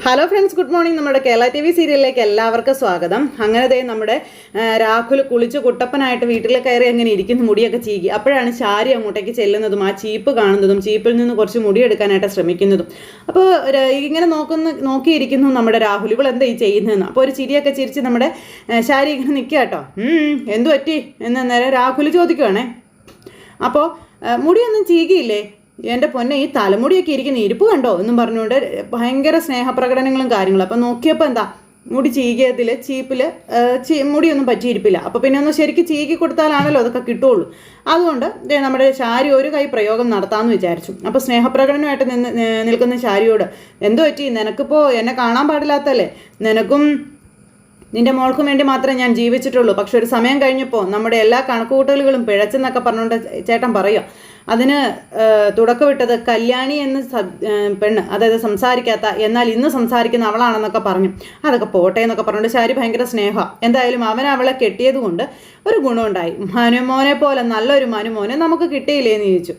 Hello friends, good morning. നമ്മുടെ Kerala T V സീരിയലിലേക്ക് എല്ലാവർക്കും സ്വാഗതം. അങ്ങനെ നമ്മുടെ രാഹുൽ കുളിച്ച് കുട്ടപ്പനായിട്ട് വീട്ടിൽ കയറി അങ്ങനെ ഇരിക്കുന്ന മുടിയൊക്കെ ചീകി. അപ്പോഴാണ് ശാരി അങ്ങോട്ടേക്ക് ചെല്ലുന്നതും ആ ചീപ്പ് കാണുന്നതും ചീപ്പിൽ നിന്ന് കുറച്ച് മുടി എടുക്കാനായിട്ട് ശ്രമിക്കുന്നതും. അപ്പോൾ ഇങ്ങനെ നോക്കിയിരിക്കുന്നു നമ്മുടെ രാഹുൽ, ഇവൾ എന്താ ഈ ചെയ്യുന്നതെന്ന്. അപ്പോൾ ഒരു ചിരിയൊക്കെ ചിരിച്ച് നമ്മുടെ ശാരി ഇങ്ങനെ നിൽക്കുക കേട്ടോ. എന്തു പറ്റി എന്ന് നേരെ രാഹുൽ ചോദിക്കുവാണേ. അപ്പോൾ മുടിയൊന്നും ചീകിയില്ലേ എൻ്റെ പൊന്നെ, ഈ തലമുടിയൊക്കെ ഇരിക്കുന്ന ഇരിപ്പ് കണ്ടോ എന്നും പറഞ്ഞുകൊണ്ട് ഭയങ്കര സ്നേഹപ്രകടനങ്ങളും കാര്യങ്ങളും. അപ്പം നോക്കിയപ്പോൾ എന്താ മുടി ചീകിയതിൽ ചീപ്പിൽ മുടിയൊന്നും പറ്റിയിരിപ്പില്ല. അപ്പോൾ പിന്നെ ഒന്ന് ശരിക്കും ചീകി കൊടുത്താലാണല്ലോ അതൊക്കെ കിട്ടുള്ളൂ. അതുകൊണ്ട് നമ്മുടെ ശാരി ഒരു കൈ പ്രയോഗം നടത്താമെന്ന് വിചാരിച്ചു. അപ്പോൾ സ്നേഹപ്രകടനമായിട്ട് നിൽക്കുന്ന ശാരിയോട്, എന്തു പറ്റി, നിനക്കിപ്പോൾ എന്നെ കാണാൻ പാടില്ലാത്തല്ലേ, നിനക്കും നിന്റെ മോൾക്കും വേണ്ടി മാത്രമേ ഞാൻ ജീവിച്ചിട്ടുള്ളൂ. പക്ഷെ ഒരു സമയം കഴിഞ്ഞപ്പോൾ നമ്മുടെ എല്ലാ കണക്കുകൂട്ടലുകളും പിഴച്ചെന്നൊക്കെ പറഞ്ഞുകൊണ്ട് ചേട്ടൻ പറയുക. അതിന് തുടക്കമിട്ടത് കല്യാണി എന്ന പെണ്ണ്, അതായത് സംസാരിക്കാത്ത എന്നാൽ ഇന്ന് സംസാരിക്കുന്ന അവളാണെന്നൊക്കെ പറഞ്ഞു. അതൊക്കെ പോട്ടെ എന്നൊക്കെ പറഞ്ഞുകൊണ്ട് ശാരി ഭയങ്കര സ്നേഹമാണ്. എന്തായാലും അവൻ അവളെ കെട്ടിയത് കൊണ്ട് ഒരു ഗുണമുണ്ടായി. മനുമോനെ പോലെ നല്ലൊരു മനുമോനെ നമുക്ക് കിട്ടിയില്ലേന്ന് ചോദിച്ചു.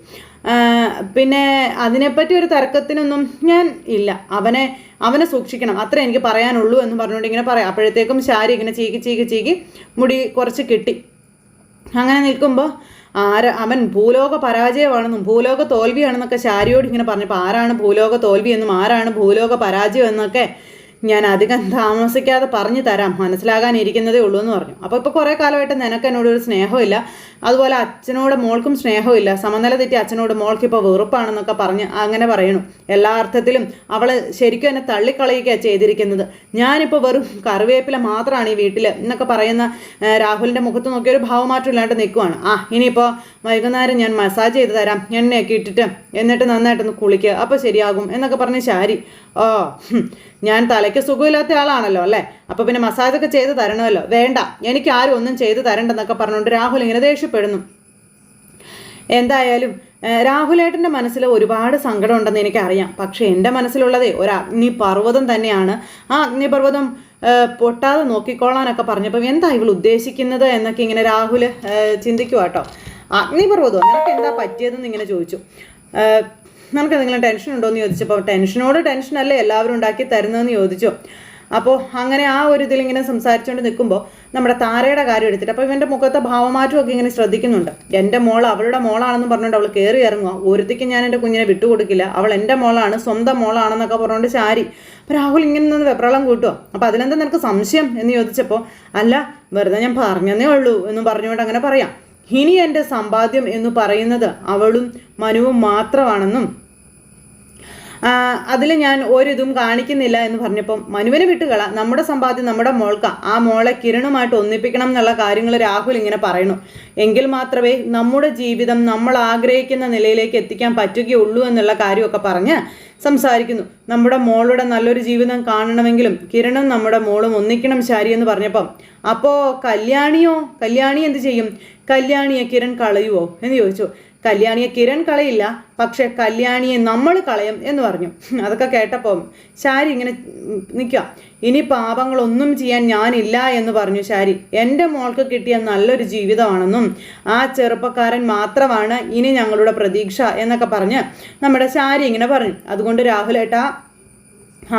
പിന്നെ അതിനെപ്പറ്റി ഒരു തർക്കത്തിനൊന്നും ഞാൻ ഇല്ല, അവനെ സൂക്ഷിക്കണം, അത്ര എനിക്ക് പറയാനുള്ളൂ എന്ന് പറഞ്ഞുകൊണ്ട് ഇങ്ങനെ പറയാം. അപ്പോഴത്തേക്കും ശാരി ഇങ്ങനെ ചീകി മുടി കുറച്ച് കിട്ടി. അങ്ങനെ നിൽക്കുമ്പോൾ അവൻ ഭൂലോക പരാജയമാണെന്നും ഭൂലോക തോൽവിയാണെന്നൊക്കെ ശാരിയോട് ഇങ്ങനെ പറഞ്ഞപ്പോൾ ആരാണ് ഭൂലോക തോൽവി എന്നും ആരാണ് ഭൂലോക പരാജയം എന്നൊക്കെ ഞാൻ അധികം താമസിക്കാതെ പറഞ്ഞു തരാം, മനസ്സിലാകാനിരിക്കുന്നതേ ഉള്ളൂ എന്ന് പറഞ്ഞു. അപ്പോൾ ഇപ്പോൾ കുറേ കാലമായിട്ട് നിനക്ക് എന്നോടൊരു സ്നേഹമില്ല, അതുപോലെ അച്ഛനോട് മോൾക്കും സ്നേഹമില്ല, സമനില തെറ്റി അച്ഛനോട് മോൾക്ക് ഇപ്പോൾ വെറുപ്പാണെന്നൊക്കെ പറഞ്ഞ് അങ്ങനെ പറയണു. എല്ലാ അർത്ഥത്തിലും അവൾ ശരിക്കും എന്നെ തള്ളിക്കളയുകയാണ് ചെയ്തിരിക്കുന്നത്. ഞാനിപ്പോൾ വെറും കറിവേപ്പില മാത്രമാണ് ഈ വീട്ടിൽ എന്നൊക്കെ പറയുന്ന രാഹുലിൻ്റെ മുഖത്ത് നോക്കിയൊരു ഭാവമാറ്റം ഇല്ലാണ്ട് നിൽക്കുവാണ്. ഇനിയിപ്പോൾ വൈകുന്നേരം ഞാൻ മസാജ് ചെയ്ത് തരാം, എണ്ണയൊക്കെ ഇട്ടിട്ട്, എന്നിട്ട് നന്നായിട്ടൊന്ന് കുളിക്കുക, അപ്പോൾ ശരിയാകും എന്നൊക്കെ പറഞ്ഞ് ശാരി. ഞാൻ തലയ്ക്ക് സുഖമില്ലാത്ത ആളാണല്ലോ അല്ലേ, അപ്പോൾ പിന്നെ മസാജൊക്കെ ചെയ്ത് തരണമല്ലോ. വേണ്ട, എനിക്ക് ആരും ഒന്നും ചെയ്ത് തരണ്ടെന്നൊക്കെ പറഞ്ഞുകൊണ്ട് രാഹുൽ ഇങ്ങനെ ദേഷ്യപ്പെടുന്നു. എന്തായാലും രാഹുലേട്ടൻ്റെ മനസ്സിൽ ഒരുപാട് സങ്കടം ഉണ്ടെന്ന് എനിക്കറിയാം. പക്ഷേ എൻ്റെ മനസ്സിലുള്ളതേ ഒരു അഗ്നിപർവ്വതം തന്നെയാണ്. ആ അഗ്നിപർവ്വതം പൊട്ടാതെ നോക്കിക്കോളാനൊക്കെ പറഞ്ഞപ്പോൾ എന്താ ഇവൾ ഉദ്ദേശിക്കുന്നത് എന്നൊക്കെ ഇങ്ങനെ രാഹുൽ ചിന്തിക്കുക കേട്ടോ. അഗ്നിപർവ്വതം നിനക്ക് എന്താ പറ്റിയതെന്ന് ഇങ്ങനെ ചോദിച്ചു. നമുക്ക് എന്തെങ്കിലും ടെൻഷൻ ഉണ്ടോ എന്ന് ചോദിച്ചപ്പോൾ ടെൻഷനോട് ടെൻഷനല്ലേ എല്ലാവരും ഉണ്ടാക്കി തരുന്നതെന്ന് ചോദിച്ചു. അപ്പോൾ അങ്ങനെ ആ ഒരു ഇതിലിങ്ങനെ സംസാരിച്ചുകൊണ്ട് നിൽക്കുമ്പോൾ നമ്മുടെ താരയുടെ കാര്യം എടുത്തിട്ട് അപ്പോൾ ഇവൻ്റെ മുഖത്തെ ഭാവമാറ്റമൊക്കെ ഇങ്ങനെ ശ്രദ്ധിക്കുന്നുണ്ട്. എൻ്റെ മോൾ അവളുടെ മോളാണെന്ന് പറഞ്ഞുകൊണ്ട് അവൾ കയറി ഇറങ്ങുക. ഒരുത്തിക്ക് ഞാൻ എൻ്റെ കുഞ്ഞിനെ വിട്ടുകൊടുക്കില്ല, അവൾ എൻ്റെ മോളാണ്, സ്വന്തം മോളാണെന്നൊക്കെ പറഞ്ഞുകൊണ്ട് ശാരി. അപ്പോൾ രാഹുൽ ഇങ്ങനെ നിന്ന് വെപ്രളം കൂട്ടുമോ. അപ്പോൾ അതിലെന്താ നിനക്ക് സംശയം എന്ന് ചോദിച്ചപ്പോൾ അല്ല, വെറുതെ ഞാൻ പറഞ്ഞതേ ഉള്ളൂ എന്ന് പറഞ്ഞുകൊണ്ട് അങ്ങനെ പറയാം. ഇനി എൻ്റെ സമ്പാദ്യം എന്ന് പറയുന്നത് അവളും മനുവും മാത്രമാണെന്നും അതിൽ ഞാൻ ഒരിതും കാണിക്കുന്നില്ല എന്ന് പറഞ്ഞപ്പം മനുവിനെ വിട്ടുകള, നമ്മുടെ സമ്പാദ്യം നമ്മുടെ മോൾക്ക, ആ മോളെ കിരണുമായിട്ട് ഒന്നിപ്പിക്കണം എന്നുള്ള കാര്യങ്ങൾ രാഹുൽ ഇങ്ങനെ പറയുന്നു. എങ്കിൽ മാത്രമേ നമ്മുടെ ജീവിതം നമ്മൾ ആഗ്രഹിക്കുന്ന നിലയിലേക്ക് എത്തിക്കാൻ പറ്റുകയുള്ളൂ എന്നുള്ള കാര്യമൊക്കെ പറഞ്ഞ് സംസാരിക്കുന്നു. നമ്മുടെ മോളുടെ നല്ലൊരു ജീവിതം കാണണമെങ്കിലും കിരണും നമ്മുടെ മോളും ഒന്നിക്കണം ശാരി എന്ന് പറഞ്ഞപ്പം അപ്പോൾ കല്യാണി എന്ത് ചെയ്യും, കല്യാണിയെ കിരൺ കളയുവോ എന്ന് ചോദിച്ചു. കല്യാണിയെ കിരൺ കളയില്ല, പക്ഷെ കല്യാണിയെ നമ്മൾ കളയും എന്ന് പറഞ്ഞു. അതൊക്കെ കേട്ടപ്പോൾ ശാരി ഇങ്ങനെ നിൽക്കുക. ഇനി പാപങ്ങളൊന്നും ചെയ്യാൻ ഞാനില്ല എന്ന് പറഞ്ഞു ശാരി. എൻ്റെ മോൾക്ക് കിട്ടിയ നല്ലൊരു ജീവിതമാണെന്നും ആ ചെറുപ്പക്കാരൻ മാത്രമാണ് ഇനി ഞങ്ങളുടെ പ്രതീക്ഷ എന്നൊക്കെ പറഞ്ഞ് നമ്മുടെ ശാരി ഇങ്ങനെ പറഞ്ഞു. അതുകൊണ്ട് രാഹുലേട്ടാ,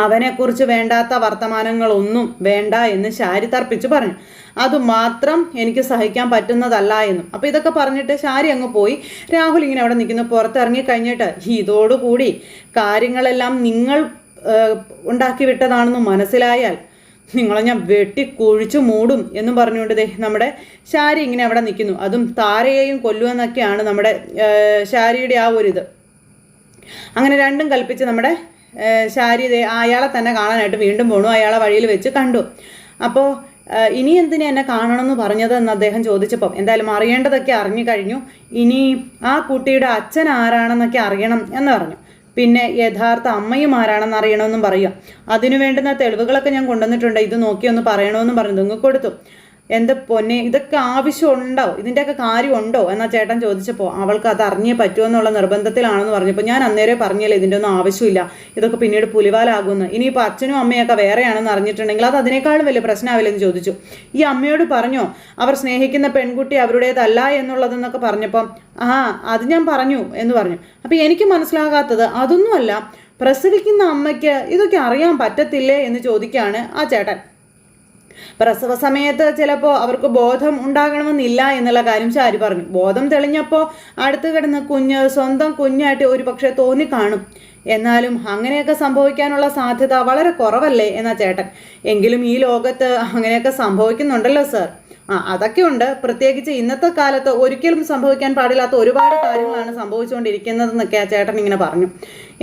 അവനെക്കുറിച്ച് വേണ്ടാത്ത വർത്തമാനങ്ങളൊന്നും വേണ്ട എന്ന് ശാരി തർപ്പിച്ച് പറഞ്ഞു. അതുമാത്രം എനിക്ക് സഹിക്കാൻ പറ്റുന്നതല്ല എന്നും. അപ്പോൾ ഇതൊക്കെ പറഞ്ഞിട്ട് ശാരി അങ്ങ് പോയി. രാഹുൽ ഇങ്ങനെ അവിടെ നിൽക്കുന്നു. പുറത്തിറങ്ങി കഴിഞ്ഞിട്ട് ഇതോടുകൂടി കാര്യങ്ങളെല്ലാം നിങ്ങൾ ഉണ്ടാക്കി വിട്ടതാണെന്ന് മനസ്സിലായാൽ നിങ്ങളെ ഞാൻ വെട്ടി കുഴിച്ചു മൂടും എന്നും പറഞ്ഞുകൊണ്ട് നമ്മുടെ ശാരി ഇങ്ങനെ അവിടെ നിൽക്കുന്നു. അതും താരയെയും കൊല്ലുമെന്നൊക്കെയാണ് നമ്മുടെ ശാരിയുടെ ആ ഒരിത്. അങ്ങനെ രണ്ടും കൽപ്പിച്ച് നമ്മുടെ ശാരി അയാളെ തന്നെ കാണാനായിട്ട് വീണ്ടും പോണു. അയാളെ വഴിയിൽ വെച്ച് കണ്ടു. അപ്പോൾ ഇനി എന്തിനാ എന്നെ കാണണമെന്ന് പറഞ്ഞത് എന്ന് അദ്ദേഹം ചോദിച്ചപ്പം എന്തായാലും അറിയേണ്ടതൊക്കെ അറിഞ്ഞു കഴിഞ്ഞു, ഇനി ആ കുട്ടിയുടെ അച്ഛൻ ആരാണെന്നൊക്കെ അറിയണം എന്ന് പറഞ്ഞു. പിന്നെ യഥാർത്ഥ അമ്മയും ആരാണെന്ന് അറിയണമെന്നും പറയുക. അതിനു വേണ്ടുന്ന തെളിവുകളൊക്കെ ഞാൻ കൊണ്ടുവന്നിട്ടുണ്ട്, ഇത് നോക്കിയൊന്ന് പറയണമെന്നും പറഞ്ഞു. നിങ്ങൾക്ക് കൊടുത്തു. എൻ്റെ പൊന്നെ, ഇതൊക്കെ ആവശ്യമുണ്ടോ, ഇതിൻ്റെയൊക്കെ കാര്യമുണ്ടോ എന്നാൽ ചേട്ടൻ ചോദിച്ചപ്പോൾ അവൾക്ക് അത് അറിഞ്ഞേ പറ്റുമെന്നുള്ള നിർബന്ധത്തിലാണെന്ന് പറഞ്ഞപ്പോൾ ഞാൻ അന്നേരം പറഞ്ഞില്ല ഇതിൻ്റെ ഒന്നും ആവശ്യമില്ല, ഇതൊക്കെ പിന്നീട് പുലിവാലാകുമെന്ന്. ഇനിയിപ്പോൾ അച്ഛനും അമ്മയൊക്കെ വേറെയാണെന്ന് അറിഞ്ഞിട്ടുണ്ടെങ്കിൽ അത് അതിനേക്കാളും വലിയ പ്രശ്നമാവില്ലെന്ന് ചോദിച്ചു. ഈ അമ്മയോട് പറഞ്ഞോ അവർ സ്നേഹിക്കുന്ന പെൺകുട്ടി അവരുടേതല്ല എന്നുള്ളതെന്നൊക്കെ പറഞ്ഞപ്പം അത് ഞാൻ പറഞ്ഞു എന്ന് പറഞ്ഞു. അപ്പോൾ എനിക്ക് മനസ്സിലാകാത്തത് അതൊന്നുമല്ല, പ്രസവിക്കുന്ന അമ്മയ്ക്ക് ഇതൊക്കെ അറിയാൻ പറ്റത്തില്ലേ എന്ന് ചോദിക്കുകയാണ് ആ ചേട്ടൻ. പ്രസവ സമയത്ത് ചിലപ്പോൾ അവർക്ക് ബോധം ഉണ്ടാകണമെന്നില്ല എന്നുള്ള കാര്യം ശാരി പറഞ്ഞു. ബോധം തെളിഞ്ഞപ്പോൾ അടുത്ത് കിടന്ന് സ്വന്തം കുഞ്ഞായിട്ട് ഒരു പക്ഷേ തോന്നിക്കാണും. എന്നാലും അങ്ങനെയൊക്കെ സംഭവിക്കാനുള്ള സാധ്യത വളരെ കുറവല്ലേ എന്നാ ചേട്ടൻ. എങ്കിലും ഈ ലോകത്ത് അങ്ങനെയൊക്കെ സംഭവിക്കുന്നുണ്ടല്ലോ സർ. അതൊക്കെ ഉണ്ട്. പ്രത്യേകിച്ച് ഇന്നത്തെ കാലത്ത് ഒരിക്കലും സംഭവിക്കാൻ പാടില്ലാത്ത ഒരുപാട് കാര്യങ്ങളാണ് സംഭവിച്ചുകൊണ്ടിരിക്കുന്നതെന്നൊക്കെ ആ ചേട്ടൻ ഇങ്ങനെ പറഞ്ഞു.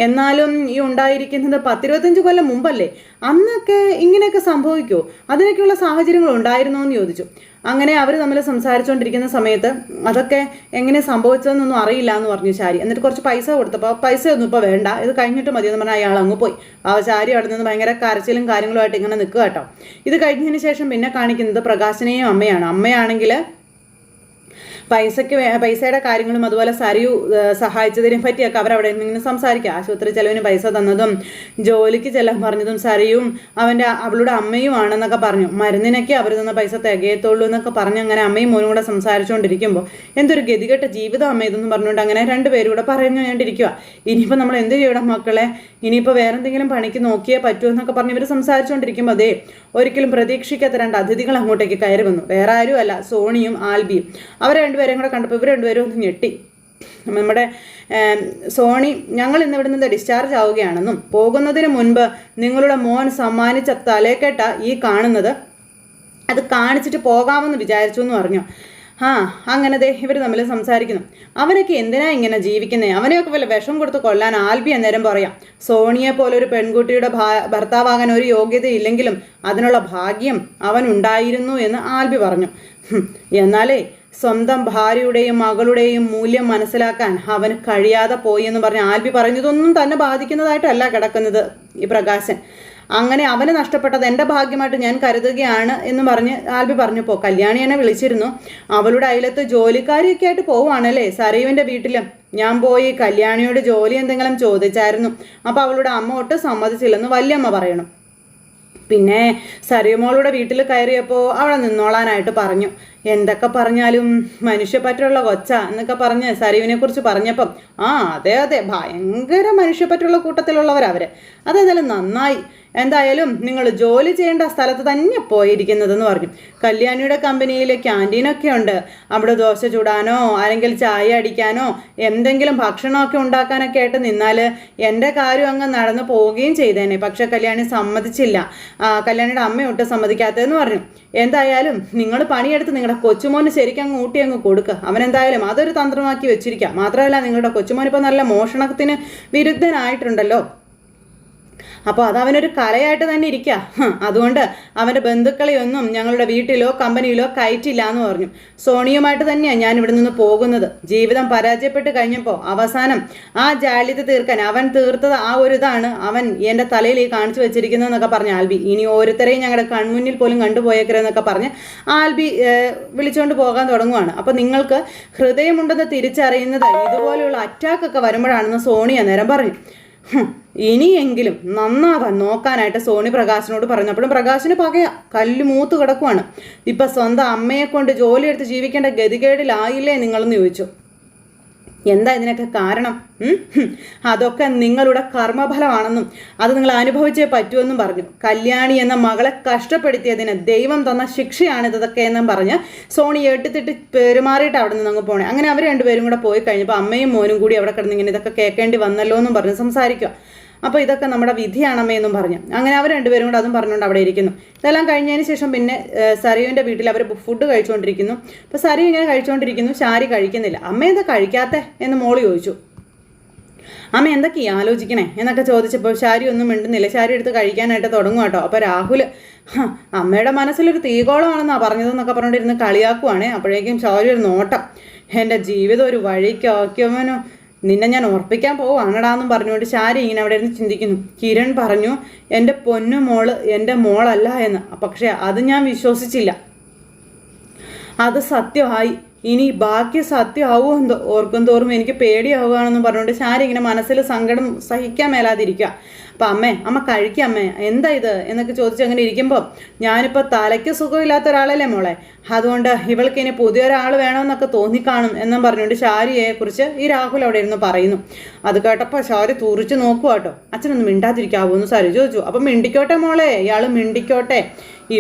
എന്നാലും ഈ ഉണ്ടായിരിക്കുന്നത് 10-25 കൊല്ലം മുമ്പല്ലേ, അന്നൊക്കെ ഇങ്ങനെയൊക്കെ സംഭവിക്കുമോ? അതിനൊക്കെയുള്ള സാഹചര്യങ്ങൾ ഉണ്ടായിരുന്നോ എന്ന് ചോദിച്ചു. അങ്ങനെ അവർ തമ്മിൽ സംസാരിച്ചുകൊണ്ടിരിക്കുന്ന സമയത്ത് അതൊക്കെ എങ്ങനെ സംഭവിച്ചതെന്നൊന്നും അറിയില്ല എന്ന് പറഞ്ഞു ശാരി. എന്നിട്ട് കുറച്ച് പൈസ കൊടുത്തപ്പോൾ പൈസയൊന്നും ഇപ്പോൾ വേണ്ട, ഇത് കഴിഞ്ഞിട്ട് മതിയെന്ന് പറഞ്ഞാൽ അയാൾ അങ്ങ് പോയി. ആ ശാരി അവിടെ നിന്ന് ഭയങ്കര കരച്ചിലും കാര്യങ്ങളുമായിട്ട് ഇങ്ങനെ നിൽക്കുക കേട്ടോ. ഇത് കഴിഞ്ഞതിന് ശേഷം പിന്നെ കാണിക്കുന്നത് പ്രകാശനെയും അമ്മയാണ്. അമ്മയാണെങ്കിൽ പൈസയുടെ കാര്യങ്ങളും അതുപോലെ സരിയു സഹായിച്ചതിനെ പറ്റിയൊക്കെ അവരവിടെ ഇങ്ങനെ സംസാരിക്കുക. ആശുപത്രി ചെലവിന് പൈസ തന്നതും ജോലിക്ക് ചെല്ലാൻ പറഞ്ഞതും സരിയും അവളുടെ അമ്മയുമാണെന്നൊക്കെ പറഞ്ഞു. മരുന്നിനൊക്കെ അവർ തന്ന പൈസ തികയത്തുള്ളൂ എന്നൊക്കെ പറഞ്ഞ് അങ്ങനെ അമ്മയും മോനും കൂടെ സംസാരിച്ചുകൊണ്ടിരിക്കുമ്പോൾ എന്തൊരു ഗതികെട്ട ജീവിതം അമ്മ ഇതെന്ന് പറഞ്ഞുകൊണ്ട് അങ്ങനെ രണ്ടുപേരും കൂടെ പറഞ്ഞുകൊണ്ടിരിക്കുക. ഇനിയിപ്പോൾ നമ്മൾ എന്ത് ചെയ്യണം മക്കളെ, ഇനിയിപ്പോൾ വേറെ എന്തെങ്കിലും പണിക്ക് നോക്കിയേ പറ്റൂ എന്നൊക്കെ പറഞ്ഞ് ഇവർ സംസാരിച്ചുകൊണ്ടിരിക്കുമ്പോൾ അതേ ഒരിക്കലും പ്രതീക്ഷിക്കാത്ത 2 അതിഥികൾ അങ്ങോട്ടേക്ക് കയറി വന്നു. വേറെ ആരും അല്ല, സോണിയും ആൽബിയും. അവർ രണ്ടുപേരെയും കൂടെ കണ്ടപ്പോൾ ഇവർ രണ്ടുപേരും ഒന്ന് ഞെട്ടി. നമ്മുടെ സോണി, ഞങ്ങൾ ഇന്ന് ഇവിടെ നിന്ന് ഡിസ്ചാർജ് ആവുകയാണെന്നും പോകുന്നതിന് മുൻപ് നിങ്ങളുടെ മോൻ സമ്മാനിച്ച തലേക്കെട്ട ഈ കാണുന്നത് അത് കാണിച്ചിട്ട് പോകാമെന്ന് വിചാരിച്ചു എന്ന് പറഞ്ഞു. അങ്ങനെ ഇവർ തമ്മിൽ സംസാരിക്കുന്നു. അവനൊക്കെ എന്തിനാ ഇങ്ങനെ ജീവിക്കുന്നത്? അവനെയൊക്കെ വല്ല വിഷം കൊടുത്ത് കൊല്ലാൻ ആൽബി അന്നേരം പറയാം. സോണിയെ പോലെ ഒരു പെൺകുട്ടിയുടെ ഭർത്താവാകാൻ ഒരു യോഗ്യതയില്ലെങ്കിലും അതിനുള്ള ഭാഗ്യം അവനുണ്ടായിരുന്നു എന്ന് ആൽബി പറഞ്ഞു. എന്നാലേ സ്വന്തം ഭാര്യയുടെയും മകളുടെയും മൂല്യം മനസ്സിലാക്കാൻ അവന് കഴിയാതെ പോയി എന്ന് പറഞ്ഞ് ആൽബി പറഞ്ഞതൊന്നും തന്നെ ബാധിക്കുന്നതായിട്ടല്ല കിടക്കുന്നത് ഈ പ്രകാശൻ. അങ്ങനെ അവന് നഷ്ടപ്പെട്ടത് എൻ്റെ ഭാഗ്യമായിട്ട് ഞാൻ കരുതുകയാണ് എന്ന് പറഞ്ഞ് ആൽബി പറഞ്ഞപ്പോൾ കല്യാണി എന്നെ വിളിച്ചിരുന്നു. അവളുടെ അയലത്ത് ജോലിക്കാരിയൊക്കെ ആയിട്ട് പോവുകയാണല്ലേ സരീവിൻ്റെ വീട്ടിൽ. ഞാൻ പോയി കല്യാണിയോട് ജോലി എന്തെങ്കിലും ചോദിച്ചായിരുന്നു. അപ്പോൾ അവളുടെ അമ്മ ഒട്ടും സമ്മതിച്ചില്ലെന്ന് വല്യമ്മ പറയണം. പിന്നെ സരിയമോളുടെ വീട്ടിൽ കയറിയപ്പോൾ അവിടെ നിന്നോളാനായിട്ട് പറഞ്ഞു. എന്തൊക്കെ പറഞ്ഞാലും മനുഷ്യപ്പറ്റുള്ള കൊച്ച എന്നൊക്കെ പറഞ്ഞ് സരീവിനെ കുറിച്ച് പറഞ്ഞപ്പം അതെ ഭയങ്കര മനുഷ്യപ്പറ്റുള്ള കൂട്ടത്തിലുള്ളവരവർ. അതേതായാലും നന്നായി. എന്തായാലും നിങ്ങൾ ജോലി ചെയ്യേണ്ട സ്ഥലത്ത് തന്നെ പോയിരിക്കുന്നതെന്ന് പറഞ്ഞു. കല്യാണിയുടെ കമ്പനിയിൽ ക്യാൻറ്റീനൊക്കെ ഉണ്ട്. അവിടെ ദോശ ചൂടാനോ അല്ലെങ്കിൽ ചായ അടിക്കാനോ എന്തെങ്കിലും ഭക്ഷണമൊക്കെ ഉണ്ടാക്കാനൊക്കെ ആയിട്ട് നിന്നാൽ എൻ്റെ കാര്യം അങ്ങ് നടന്നു പോവുകയും ചെയ്തേനെ. പക്ഷെ കല്യാണി സമ്മതിച്ചില്ല. കല്യാണിയുടെ അമ്മയൊട്ട് സമ്മതിക്കാത്തതെന്ന് പറഞ്ഞു. എന്തായാലും നിങ്ങൾ പണിയെടുത്ത് നിങ്ങളുടെ കൊച്ചുമോന് ശരിക്കും അങ്ങ് ഊട്ടി അങ്ങ് കൊടുക്കുക. അവനെന്തായാലും അതൊരു തന്ത്രമാക്കി വെച്ചിരിക്കുക. മാത്രമല്ല നിങ്ങളുടെ കൊച്ചുമോനിപ്പോൾ നല്ല മോഷണത്തിന് വിരുദ്ധനായിട്ടുണ്ടല്ലോ. അപ്പോൾ അതവനൊരു കലയായിട്ട് തന്നെ ഇരിക്കുക. അതുകൊണ്ട് അവൻ്റെ ബന്ധുക്കളെയൊന്നും ഞങ്ങളുടെ വീട്ടിലോ കമ്പനിയിലോ കയറ്റില്ല എന്ന് പറഞ്ഞു. സോണിയുമായിട്ട് തന്നെയാണ് ഞാൻ ഇവിടെ നിന്ന് പോകുന്നത്. ജീവിതം പരാജയപ്പെട്ട് കഴിഞ്ഞപ്പോൾ അവസാനം ആ ജാള്യത തീർക്കാൻ അവൻ തീർത്തത് ആ ഒരു ഇതാണ് അവൻ എൻ്റെ തലയിൽ ഈ കാണിച്ചു വെച്ചിരിക്കുന്നതെന്നൊക്കെ പറഞ്ഞ് ആൽബി. ഇനി ഓരോരുത്തരെയും ഞങ്ങളുടെ കൺമുന്നിൽ പോലും കണ്ടുപോയേക്കരെന്നൊക്കെ പറഞ്ഞ് ആൽബി വിളിച്ചുകൊണ്ട് പോകാൻ തുടങ്ങുവാണ്. അപ്പോൾ നിങ്ങൾക്ക് ഹൃദയമുണ്ടെന്ന് തിരിച്ചറിയുന്നത് ഇതുപോലെയുള്ള അറ്റാക്കൊക്കെ വരുമ്പോഴാണെന്ന് സോണി അന്നേരം പറഞ്ഞു. ഇനിയെങ്കിലും നന്നാവാൻ നോക്കാനായിട്ട് സോണി പ്രകാശിനോട് പറഞ്ഞപ്പോഴും പ്രകാശിന് പകയ കല്ല് മൂത്ത് കിടക്കുവാണ്. ഇപ്പം സ്വന്തം അമ്മയെ കൊണ്ട് ജോലിയെടുത്ത് ജീവിക്കേണ്ട ഗതികേടിലായില്ലേ നിങ്ങളെന്ന് ചോദിച്ചു. എന്താ ഇതിനൊക്കെ കാരണം? അതൊക്കെ നിങ്ങളുടെ കർമ്മഫലമാണെന്നും അത് നിങ്ങൾ അനുഭവിച്ചേ പറ്റുമെന്നും പറഞ്ഞു. കല്യാണി എന്ന മകളെ കഷ്ടപ്പെടുത്തിയതിന് ദൈവം തന്ന ശിക്ഷയാണിതൊക്കെ എന്നും പറഞ്ഞ് സോണി എട്ടിത്തിട്ട് പെരുമാറിയിട്ട് അവിടെ നിന്ന് അങ്ങ് പോണേ. അങ്ങനെ അവർ രണ്ടുപേരും കൂടെ പോയി കഴിഞ്ഞപ്പോൾ അമ്മയും മോനും കൂടി അവിടെ കിടന്ന് ഇങ്ങനെ ഇതൊക്കെ കേൾക്കേണ്ടി വന്നല്ലോ എന്നും പറഞ്ഞ് സംസാരിക്കുക. അപ്പോൾ ഇതൊക്കെ നമ്മുടെ വിധിയാണമ്മയെന്നും പറഞ്ഞു. അങ്ങനെ അവർ രണ്ടുപേരും കൂടെ അതും പറഞ്ഞുകൊണ്ട് അവിടെ ഇരിക്കുന്നു. ഇതെല്ലാം കഴിഞ്ഞതിന് ശേഷം പിന്നെ സരിയുവിൻ്റെ വീട്ടിൽ അവർ ഫുഡ് കഴിച്ചുകൊണ്ടിരിക്കുന്നു. അപ്പോൾ സരി ഇങ്ങനെ കഴിച്ചുകൊണ്ടിരിക്കുന്നു, ശാരി കഴിക്കുന്നില്ല. അമ്മ എന്താ കഴിക്കാത്തേ എന്ന് മോള് ചോദിച്ചു. അമ്മ എന്തൊക്കെയാ ആലോചിക്കണേ എന്നൊക്കെ ചോദിച്ചപ്പോൾ ശാരി ഒന്നും മിണ്ടുന്നില്ല. ശാരി എടുത്ത് കഴിക്കാനായിട്ട് തുടങ്ങും കേട്ടോ. അപ്പോൾ രാഹുൽ അമ്മയുടെ മനസ്സിലൊരു തീകോളമാണെന്നാണ് പറഞ്ഞതെന്നൊക്കെ പറഞ്ഞുകൊണ്ടിരുന്ന് കളിയാക്കുവാണേ. അപ്പോഴേക്കും ശാരി ഒരു നോട്ടം, എൻ്റെ ജീവിതം ഒരു വഴിക്കാക്കിയവനോ നിന്നെ ഞാൻ ഓർപ്പിക്കാൻ പോവാണടാന്നും പറഞ്ഞുകൊണ്ട് ശാരി ഇങ്ങനെ അവിടെ ഇരുന്ന് ചിന്തിക്കുന്നു. കിരൺ പറഞ്ഞു എൻ്റെ പൊന്നു മോള് എൻ്റെ മോളല്ല എന്ന്. പക്ഷേ അത് ഞാൻ വിശ്വസിച്ചില്ല. അത് സത്യമായി. ഇനി ബാക്കി സത്യമാവുമോ എന്തോ ഓർക്കും തോറും എനിക്ക് പേടിയാവുകയാണെന്ന് പറഞ്ഞുകൊണ്ട് ശാരി ഇങ്ങനെ മനസ്സിൽ സങ്കടം സഹിക്കാൻ മേലാതിരിക്കുക. അപ്പം അമ്മ കഴിക്കമ്മേ, എന്താ ഇത് എന്നൊക്കെ ചോദിച്ച് അങ്ങനെ ഇരിക്കുമ്പോൾ ഞാനിപ്പോൾ തലയ്ക്ക് സുഖമില്ലാത്ത ഒരാളല്ലേ മോളെ, അതുകൊണ്ട് ഇവൾക്ക് ഇനി പുതിയൊരാൾ വേണമെന്നൊക്കെ തോന്നിക്കാണും എന്നും പറഞ്ഞുകൊണ്ട് ശാരിയെ കുറിച്ച് ഈ രാഹുൽ അവിടെ ഇരുന്ന് പറയുന്നു. അത് കേട്ടപ്പോൾ ശാരി തുറിച്ച് നോക്കുക കേട്ടോ. അച്ഛനൊന്നും മിണ്ടാതിരിക്കാവോ എന്ന് സരി ചോദിച്ചു. അപ്പം മിണ്ടിക്കോട്ടെ മോളെ, ഇയാൾ മിണ്ടിക്കോട്ടെ,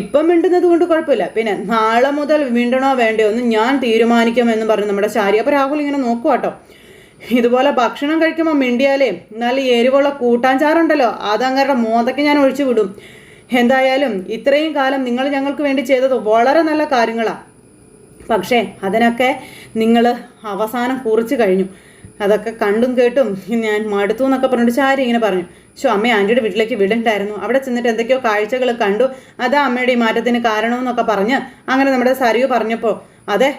ഇപ്പം മിണ്ടുന്നത് കൊണ്ട് കുഴപ്പമില്ല, പിന്നെ നാളെ മുതൽ മിണ്ടണോ വേണ്ടയോ എന്ന് ഞാൻ തീരുമാനിക്കുമെന്ന് പറഞ്ഞു നമ്മുടെ ശാരി. അപ്പോൾ രാഹുൽ ഇങ്ങനെ നോക്കുക കേട്ടോ. ഇതുപോലെ ഭക്ഷണം കഴിക്കുമ്പോൾ മിണ്ടിയാലേ നല്ല എരിവുള്ള കൂട്ടാഞ്ചാറുണ്ടല്ലോ, അതങ്ങരുടെ മോന്തയ്ക്ക് ഞാൻ ഒഴിച്ചു വിടും. എന്തായാലും ഇത്രയും കാലം നിങ്ങൾ ഞങ്ങൾക്ക് വേണ്ടി ചെയ്തത് വളരെ നല്ല കാര്യങ്ങളാണ്, പക്ഷേ അതിനൊക്കെ നിങ്ങൾ അവസാനം കുറിച്ച് കഴിഞ്ഞു. അതൊക്കെ കണ്ടും കേട്ടും ഞാൻ മടുത്തു എന്നൊക്കെ പറഞ്ഞിട്ട് ശാരി ഇങ്ങനെ പറഞ്ഞു. അമ്മയെ ആൻറ്റിയുടെ വീട്ടിലേക്ക് വിടണ്ടായിരുന്നു, അവിടെ ചെന്നിട്ട് എന്തൊക്കെയോ കാഴ്ചകൾ കണ്ടു, അതാ അമ്മയുടെ ഈ മാറ്റത്തിന് കാരണമെന്നൊക്കെ പറഞ്ഞ് അങ്ങനെ നമ്മുടെ സരിയു പറഞ്ഞപ്പോൾ അതെ,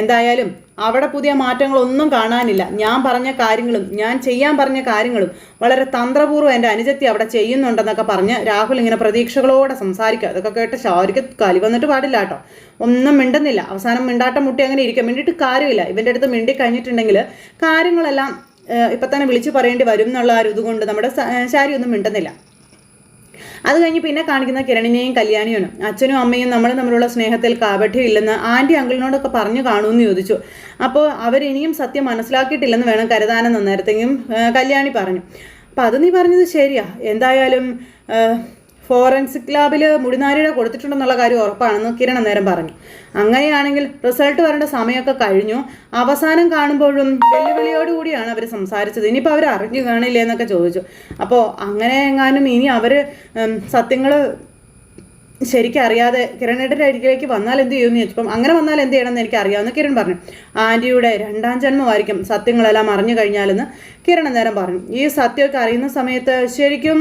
എന്തായാലും അവിടെ പുതിയ മാറ്റങ്ങളൊന്നും കാണാനില്ല. ഞാൻ പറഞ്ഞ കാര്യങ്ങളും ഞാൻ ചെയ്യാൻ പറഞ്ഞ കാര്യങ്ങളും വളരെ തന്ത്രപൂർവ്വം എൻ്റെ അനുജത്തി അവിടെ ചെയ്യുന്നുണ്ടെന്നൊക്കെ പറഞ്ഞ് രാഹുൽ ഇങ്ങനെ പ്രതീക്ഷകളോടെ സംസാരിക്കുക. അതൊക്കെ കേട്ട് ശാരിക്ക് കലി വന്നിട്ട് പാടില്ല കേട്ടോ. ഒന്നും മിണ്ടുന്നില്ല. അവസാനം മിണ്ടാട്ടം മുട്ടി അങ്ങനെ ഇരിക്കുക. മിണ്ടിയിട്ട് കാര്യമില്ല. ഇവൻ്റെ അടുത്ത് മിണ്ടി കഴിഞ്ഞിട്ടുണ്ടെങ്കിൽ കാര്യങ്ങളെല്ലാം ഇപ്പം തന്നെ വിളിച്ചു പറയേണ്ടി വരും എന്നുള്ള ആ ഇതുകൊണ്ട് നമ്മുടെ ശാരി ഒന്നും മിണ്ടുന്നില്ല. അത് കഴിഞ്ഞ് പിന്നെ കാണിക്കുന്ന കിരണിനെയും കല്യാണിയാണ്. അച്ഛനും അമ്മയും നമ്മൾ തമ്മിലുള്ള സ്നേഹത്തിൽ കാപഠ്യമില്ലെന്ന് ആൻറ്റി അങ്കിളിനോടൊക്കെ പറഞ്ഞു കാണുമെന്ന് ചോദിച്ചു. അപ്പോൾ അവരിനിയും സത്യം മനസ്സിലാക്കിയിട്ടില്ലെന്ന് വേണം കരുതാനെന്ന് നേരത്തെങ്കിലും കല്യാണി പറഞ്ഞു. അപ്പം അത് നീ പറഞ്ഞത് ശരിയാ. എന്തായാലും ഫോറൻസിക് ലാബിൽ മുടിനാരിഴ കൊടുത്തിട്ടുണ്ടെന്നുള്ള കാര്യം ഉറപ്പാണെന്ന് കിരൺ അന്നേരം പറഞ്ഞു. അങ്ങനെയാണെങ്കിൽ റിസൾട്ട് വരേണ്ട സമയമൊക്കെ കഴിഞ്ഞു. അവസാനം കാണുമ്പോഴും വെല്ലുവിളിയോടുകൂടിയാണ് അവർ സംസാരിച്ചത്. ഇനിയിപ്പോൾ അവർ അറിഞ്ഞു കാണില്ലേ എന്നൊക്കെ ചോദിച്ചു. അപ്പോൾ അങ്ങനെ എങ്ങാനും ഇനി അവർ സത്യങ്ങൾ ശരിക്കും അറിയാതെ കിരണിയുടെ അരികിലേക്ക് വന്നാൽ എന്ത് ചെയ്യുമെന്ന് ചോദിച്ചപ്പം അങ്ങനെ വന്നാൽ എന്ത് ചെയ്യണമെന്ന് എനിക്ക് അറിയാമെന്ന് കിരൺ പറഞ്ഞു. ആൻറ്റിയുടെ 2ാം ജന്മമായിരിക്കും സത്യങ്ങളെല്ലാം അറിഞ്ഞു കഴിഞ്ഞാലെന്ന് കിരൺ അന്നേരം പറഞ്ഞു. ഈ സത്യമൊക്കെ അറിയുന്ന സമയത്ത് ശരിക്കും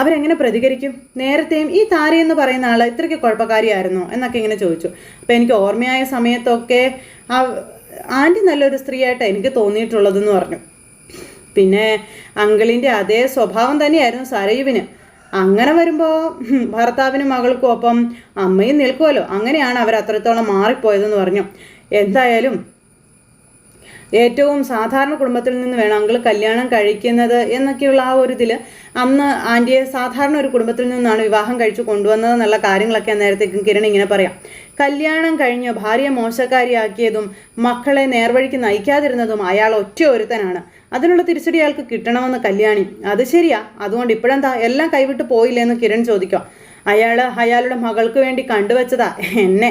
അവരെങ്ങനെ പ്രതികരിക്കും? നേരത്തെയും ഈ താര എന്ന് പറയുന്ന ആൾ ഇത്രയ്ക്ക് കുഴപ്പക്കാരിയായിരുന്നോ എന്നൊക്കെ ഇങ്ങനെ ചോദിച്ചു. അപ്പം എനിക്ക് ഓർമ്മയായ സമയത്തൊക്കെ ആൻറ്റി നല്ലൊരു സ്ത്രീയായിട്ടാണ് എനിക്ക് തോന്നിയിട്ടുള്ളതെന്ന് പറഞ്ഞു. പിന്നെ അങ്കിളിൻ്റെ അതേ സ്വഭാവം തന്നെയായിരുന്നു സരയുവിന്. അങ്ങനെ വരുമ്പോൾ ഭർത്താവിനും മകൾക്കും ഒപ്പം അമ്മയും നിൽക്കുമല്ലോ, അങ്ങനെയാണ് അവർ അത്രത്തോളം മാറിപ്പോയതെന്ന് പറഞ്ഞു. എന്തായാലും ഏറ്റവും സാധാരണ കുടുംബത്തിൽ നിന്ന് വേണം അങ്കിൾ കല്യാണം കഴിക്കുന്നത് എന്നൊക്കെയുള്ള ആ ഒരു ഇതിൽ അന്ന് ആൻറ്റിയെ സാധാരണ ഒരു കുടുംബത്തിൽ നിന്നാണ് വിവാഹം കഴിച്ചു കൊണ്ടുവന്നതെന്നുള്ള കാര്യങ്ങളൊക്കെ നേരത്തേക്കും കിരൺ ഇങ്ങനെ പറയാം. കല്യാണം കഴിഞ്ഞ് ഭാര്യയെ മോശക്കാരിയാക്കിയതും മക്കളെ നേർവഴിക്ക് നയിക്കാതിരുന്നതും അയാൾ ഒറ്റ ഒരുത്തനാണ്. അതിനുള്ള തിരിച്ചടി അയാൾക്ക് കിട്ടണമെന്ന് കല്യാണി. അത് ശരിയാ, അതുകൊണ്ട് ഇപ്പോഴെന്താ എല്ലാം കൈവിട്ട് പോയില്ലെന്ന് കിരൺ ചോദിക്കാം. അയാളുടെ മകൾക്ക് വേണ്ടി കണ്ടുവച്ചതാ എന്നെ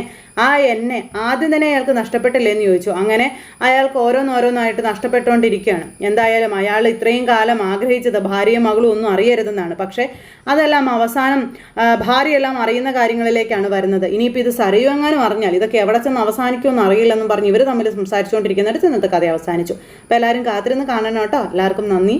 ആദ്യം തന്നെ അയാൾക്ക് നഷ്ടപ്പെട്ടില്ലേ എന്ന് ചോദിച്ചു. അങ്ങനെ അയാൾക്ക് ഓരോന്നോരോന്നായിട്ട് നഷ്ടപ്പെട്ടുകൊണ്ടിരിക്കുകയാണ്. എന്തായാലും അയാൾ ഇത്രയും കാലം ആഗ്രഹിച്ചത് ഭാര്യയും മകളും ഒന്നും അറിയരുതെന്നാണ്. പക്ഷേ അതെല്ലാം അവസാനം ഭാര്യയെല്ലാം അറിയുന്ന കാര്യങ്ങളിലേക്കാണ് വരുന്നത്. ഇനിയിപ്പോൾ ഇത് സരയു എങ്ങാനും അറിഞ്ഞാൽ ഇതൊക്കെ എവിടെ ചെന്ന് അവസാനിക്കുമെന്ന് അറിയില്ലെന്നും പറഞ്ഞ് ഇവർ തമ്മിൽ സംസാരിച്ചുകൊണ്ടിരിക്കുന്നിടത്ത് ഇന്നത്തെ കഥ അവസാനിച്ചു. അപ്പോൾ എല്ലാവരും കാത്തിരുന്ന് കാണണം കേട്ടോ. എല്ലാവർക്കും നന്ദി.